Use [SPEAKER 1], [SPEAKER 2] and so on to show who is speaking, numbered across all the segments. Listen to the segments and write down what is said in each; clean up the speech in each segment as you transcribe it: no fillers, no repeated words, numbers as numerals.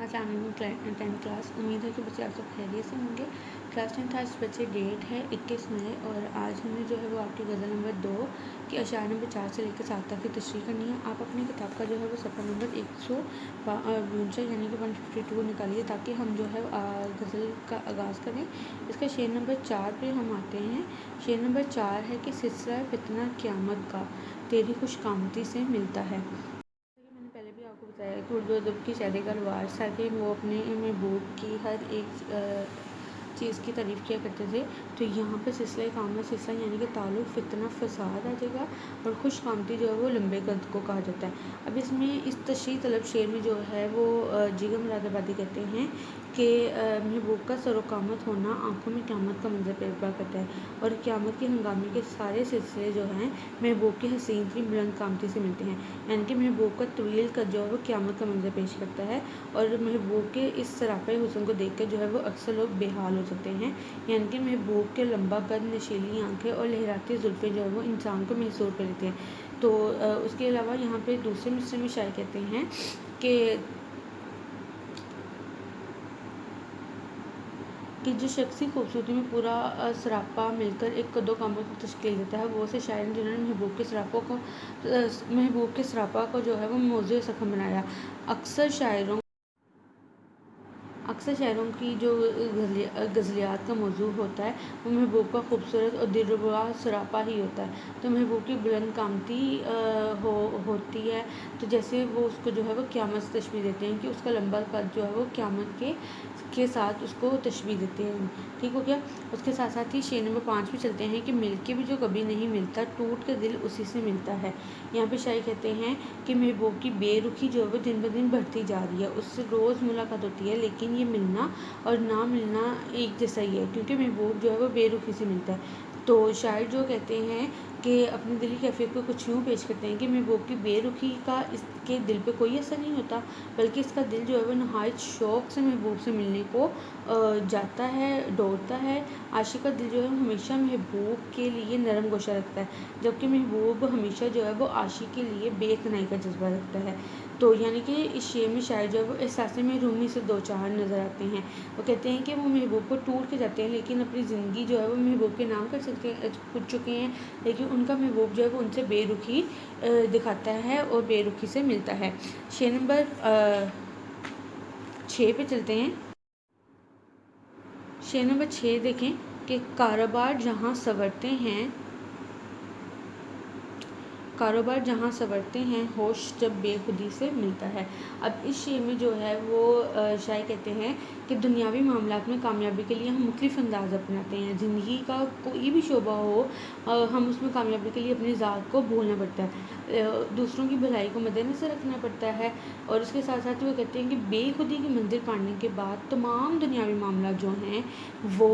[SPEAKER 1] अस्सलाम वालेकुम 10th class. उम्मीद है कि बच्चे आप सब खैरियत से होंगे। क्लास 10th आज बच्चे डेट है 21 मई और आज हमने जो है वो आपकी गज़ल नंबर 2 की अशार नंबर 4 से लेकर 7 तक की तशरीह करनी है। आप अपनी किताब का जो है वो सफ़र नंबर 152 यानी कि 152 निकालिए ताकि हम जो है गज़ल का आगाज़ करें। इसका शेर नंबर 4 पे हम आते हैं। शेर नंबर 4 है कि सिलसिला फितना क़यामत का तेरी खुशकामदी से मिलता है। मैंने पहले भी आपको बताया कि उर्दू अदब की शायरी का रिवाज था कि वो अपने महबूब की हर एक चीज़ की तारीफ़ किया करते थे। तो यहाँ पे सिलसिला कामत, सिलसिला यानी कि ताल्लुक़, फितना, फ़साद आ जाएगा और खुशकामती जो है वो लंबे कद को कहा जाता है। अब इसमें इस तशरीह तलब शेर में जो है वो जिगर मुरादाबादी कहते हैं कि महबूब का सरोकामत होना आँखों में क़यामत का मंजर पैदा करता है और क़यामत के हंगामे के सारे सिलसिले जो हैं महबूब की हसीन की बुलंद कामती से मिलते हैं। यानी कि महबूब का तवील कद जो है वो क़यामत का मंजर पेश करता है और महबूब के इस सरापे हुस्न को देख कर जो है वो अक्सर लोग बेहाल हो सकते हैं। यानी कि महबूब के लंबा कद, नशीली आँखें और लहराती जुल्फ़ें जो है वो इंसान को महसूर कर लेते हैं। तो उसके अलावा यहाँ पे दूसरे मिसरे में शायर कहते हैं कि जो शख्सी खूबसूरती में पूरा सरापा मिलकर एक कदो कामत को तश्कील देता है, वो से शायर जिन्होंने महबूब के सरापा को जो है वो मौज़ूए सख़न बनाया। अक्सर शायरों की जो गज़लियात का मौजू होता है वो महबूब का खूबसूरत और दिलरुबा सरापा ही होता है। तो महबूब की बुलंद कामती होती है तो जैसे वो उसको जो है वो क़यामत से तशबीह देते हैं कि उसका लंबा कद जो है वो क़यामत के साथ उसको तशबीह देते हैं। ठीक हो गया। उसके साथ साथ ही शेर नंबर 5 पे चलते हैं कि मिलके भी जो कभी नहीं मिलता, टूट के दिल उसी से मिलता है। यहाँ पे शायर कहते हैं कि महबूब की बेरुखी जो है वो दिन ब दिन बढ़ती जा रही है, उससे रोज़ मुलाकात होती है लेकिन ये मिलना और ना मिलना एक जैसा ही है क्योंकि महबूब जो है वो बेरुखी से मिलता है। तो शायर जो कहते हैं कि अपनी दिली कैफियत को कुछ यूँ पेश करते हैं कि महबूब की बेरुखी का इसके दिल पे कोई असर नहीं होता, बल्कि इसका दिल जो है वो नहायत शौक़ से महबूब से मिलने को जाता है, दौड़ता है। आशिक़ का दिल जो है हमेशा महबूब के लिए नरम गोशा रखता है, जबकि महबूब हमेशा जो है वो आशिक़ के लिए बेइत्नाई का जज्बा रखता है। तो यानी कि इस शेर में शायर जो है वो एहसासे में रूमी से दो चार नज़र आते हैं। वो कहते हैं कि वो महबूब को टूट के जाते हैं लेकिन अपनी ज़िंदगी जो है वो महबूब के नाम कर चुके हैं, लेकिन उनका महबूब जो है वो उनसे बेरुखी दिखाता है और बेरुखी से मिलता है। शेर नंबर 6 पे चलते हैं। शेर नंबर 6 देखें कि कारोबार जहाँ संवरते हैं होश जब बेखुदी से मिलता है। अब इस शेर में जो है वो शायर कहते हैं कि दुनियावी मामलात में कामयाबी के लिए हम मुख्तलिफ़ अंदाज़ अपनाते हैं। ज़िंदगी का कोई भी शोबा हो हम उसमें कामयाबी के लिए अपनी ज़ात को भूलना पड़ता है, दूसरों की भलाई को मद्देनज़र रखना पड़ता है और उसके साथ साथ वो कहते हैं कि बेखुदी की मंजिल पाने के बाद तमाम दुनियावी मामलात जो हैं वो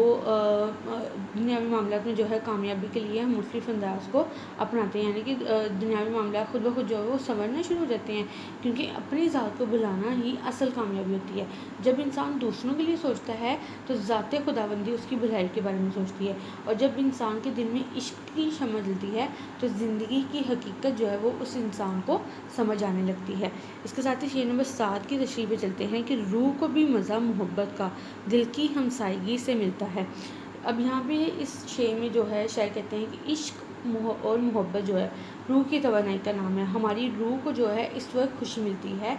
[SPEAKER 1] दुनियावी मामलात में जो है कामयाबी के लिए हम मुख्तलिफ़ अंदाज़ को अपनाते हैं। यानी कि दुनियावी मामला खुद ब खुद जो है वो संवरना शुरू हो जाते हैं क्योंकि अपनी ज़ात को भुलाना ही असल कामयाबी होती है। जब इंसान दूसरों के लिए सोचता है तो ज़ात खुदाबंदी उसकी भलाई के बारे में सोचती है और जब इंसान के दिल में इश्क की शम्मा जलती है तो ज़िंदगी की हकीकत जो है वो उस इंसान को समझ आने लगती है। इसके साथ ही शेर नंबर 7 की तशरीह पे चलते हैं कि रूह को भी मज़ा मोहब्बत का दिल की हमसायगी से मिलता है। अब यहाँ पे इस शेर में जो है शायर कहते हैं कि इश्क और मोहब्बत जो है रूह की तवानाई का नाम है। हमारी रूह को जो है इस वक्त खुशी मिलती है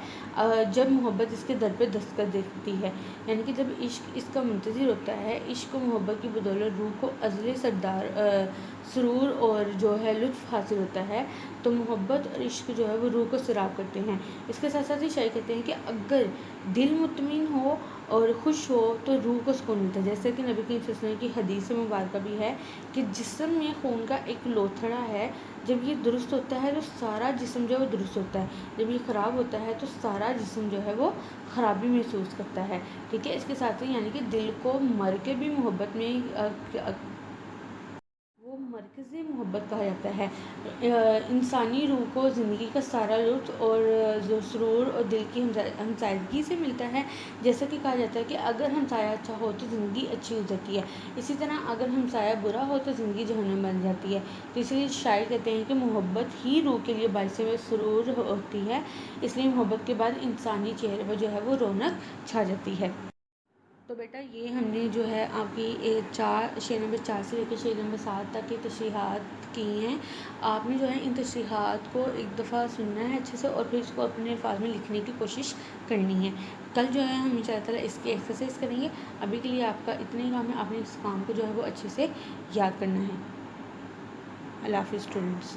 [SPEAKER 1] जब मोहब्बत इसके दर पे दस्तक देती है। यानी कि जब इश्क इसका मुंतज़िर होता है, इश्क और मोहब्बत की बदौलत रूह को अज़ले सरदार सुरूर और जो है लुत्फ़ हासिल होता है, तो मोहब्बत और इश्क जो है वो रूह को सैराब करते हैं। इसके साथ साथ ही शायर कहते हैं कि अगर दिल मुतमिन हो और खुश हो तो रूह को सुकून मिलता है। जैसे कि नबी करीम सल्लल्लाहु अलैहि वसल्लम की हदीस मुबारक भी है कि जिस्म में खून का एक लोथड़ा है, जब ये दुरुस्त होता है तो सारा जिस्म जो है वो दुरुस्त होता है, जब ये ख़राब होता है तो सारा जिस्म जो है वो ख़राबी महसूस करता है। ठीक है। इसके साथ ही यानी कि दिल को मर के भी मोहब्बत में वो मर مرکز محبت کہا جاتا ہے۔ انسانی روح کو زندگی کا سارا لطف اور سرور اور دل کی ہمسائیگی سے ملتا ہے۔ جیسا کہ کہا جاتا ہے کہ اگر ہمسایہ اچھا ہو تو زندگی اچھی ہو جاتی ہے، اسی طرح اگر ہمسایہ برا ہو تو زندگی جہنم بن جاتی ہے۔ تو اس لیے شاعر کہتے ہیں کہ محبت ہی روح کے لیے باعث سرور ہوتی ہے، اس لیے محبت کے بعد انسانی چہرے پر جو ہے وہ رونق چھا جاتی ہے۔ تو بیٹا یہ ہم نے جو ہے آپ کی شعر نمبر 4 سے لے کے شعر نمبر 7 تک کی تشریحات کی ہیں۔ آپ نے جو ہے ان تشریحات کو ایک دفعہ سننا ہے اچھے سے، اور پھر اس کو اپنے الفاظ میں لکھنے کی کوشش کرنی ہے۔ کل جو ہے ہم ان شاء اللہ تعالیٰ اس کی ایکسرسائز کریں گے۔ ابھی کے لیے آپ کا اتنا ہی کام ہے، آپ نے اس کام کو جو ہے وہ اچھے سے یاد کرنا ہے۔ اللہ حافظ اسٹوڈنٹس۔